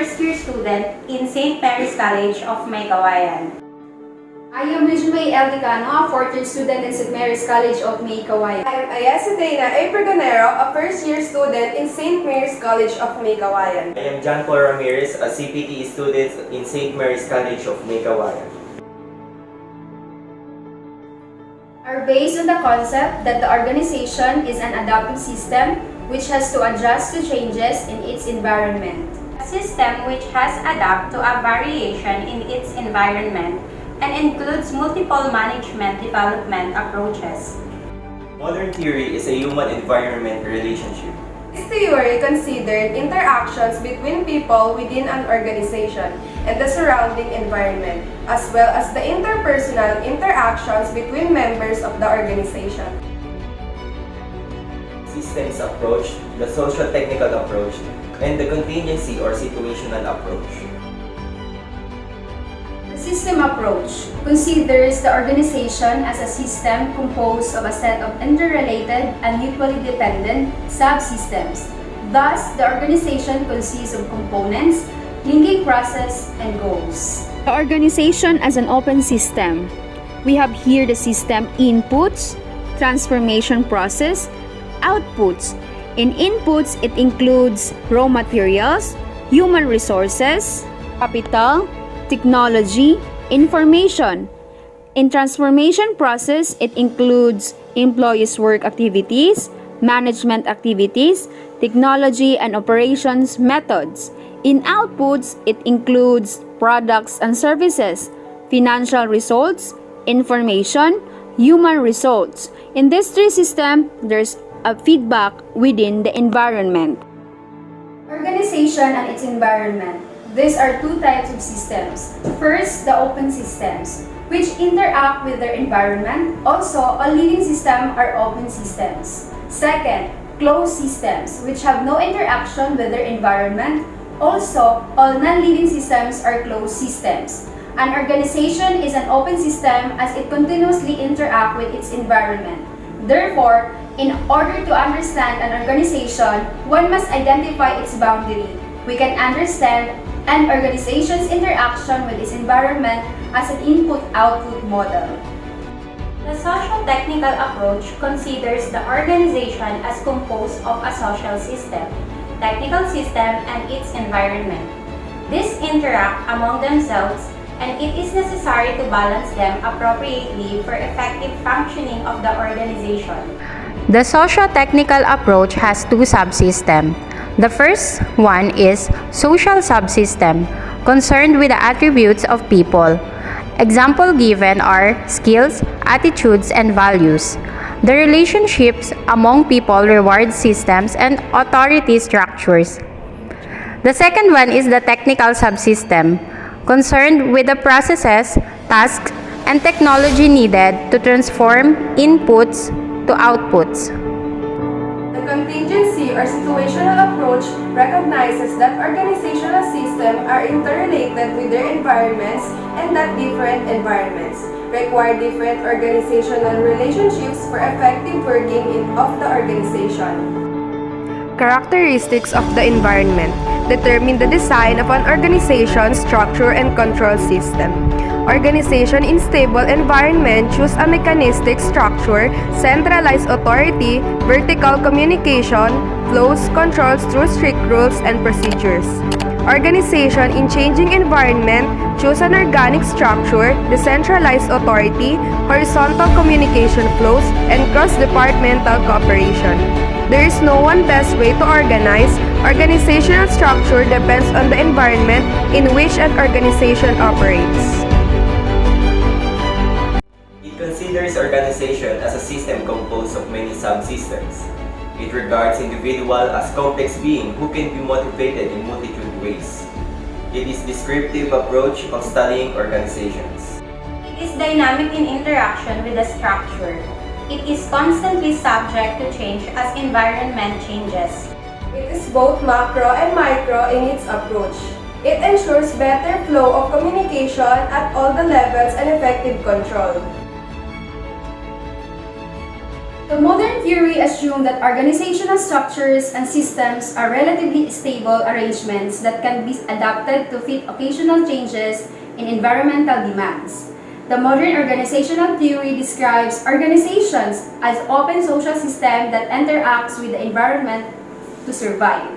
first-year student in St. Mary's College of Maykawayan. I am Rijmay L. Dicano, a fourth-year student in St. Mary's College of Maykawayan. I am Ayesa Dana A. Pergonero, a first-year student in St. Mary's College of Maykawayan. I am John Paul Ramirez, a CPT student in St. Mary's College of Maykawayan. Are based on the concept that the organization is an adaptive system which has to adjust to changes in its environment. A system which has adapt to a variation in its environment and includes multiple management development approaches. Modern theory is a human-environment relationship. This theory considered interactions between people within an organization and the surrounding environment, as well as the interpersonal interactions between members of the organization. Systems approach, the social technical approach, and the contingency or situational approach. The system approach considers the organization as a system composed of a set of interrelated and mutually dependent subsystems. Thus, the organization consists of components, linking process, and goals. The organization as an open system. We have here the system inputs, transformation process, outputs. In inputs, it includes raw materials, human resources, capital, technology, information. In transformation process, it includes employees' work activities, management activities, technology and operations methods. In outputs, it includes products and services, financial results, information, human results. In this tree system, there's a feedback within the environment. Organization and its environment. These are two types of systems. First, the open systems, which interact with their environment. Also, all living systems are open systems. Second, closed systems, which have no interaction with their environment. Also, all non-living systems are closed systems. An organization is an open system as it continuously interacts with its environment. Therefore, in order to understand an organization, one must identify its boundary. We can understand an organization's interaction with its environment as an input-output model. The social-technical approach considers the organization as composed of a social system, technical system, and its environment. These interact among themselves, and it is necessary to balance them appropriately for effective functioning of the organization. The socio-technical approach has two subsystems. The first one is social subsystem, concerned with the attributes of people. Example given are skills, attitudes, and values. The relationships among people, reward systems, and authority structures. The second one is the technical subsystem, concerned with the processes, tasks, and technology needed to transform inputs to outputs. The contingency or situational approach recognizes that organizational systems are interrelated with their environments and that different environments require different organizational relationships for effective working of the organization. Characteristics of the environment determine the design of an organization's structure and control system. Organization in stable environment choose a mechanistic structure, centralized authority, vertical communication, flows, controls through strict rules and procedures. Organization in changing environment choose an organic structure, decentralized authority, horizontal communication flows, and cross-departmental cooperation. There is no one best way to organize. Organizational structure depends on the environment in which an organization operates. It considers organization as a system composed of many subsystems. It regards individual as complex beings who can be motivated in multitude ways. It is descriptive approach of studying organizations. It is dynamic in interaction with the structure. It is constantly subject to change as environment changes. It is both macro and micro in its approach. It ensures better flow of communication at all the levels and effective control. The modern theory assumes that organizational structures and systems are relatively stable arrangements that can be adapted to fit occasional changes in environmental demands. The modern organizational theory describes organizations as open social systems that interacts with the environment to survive.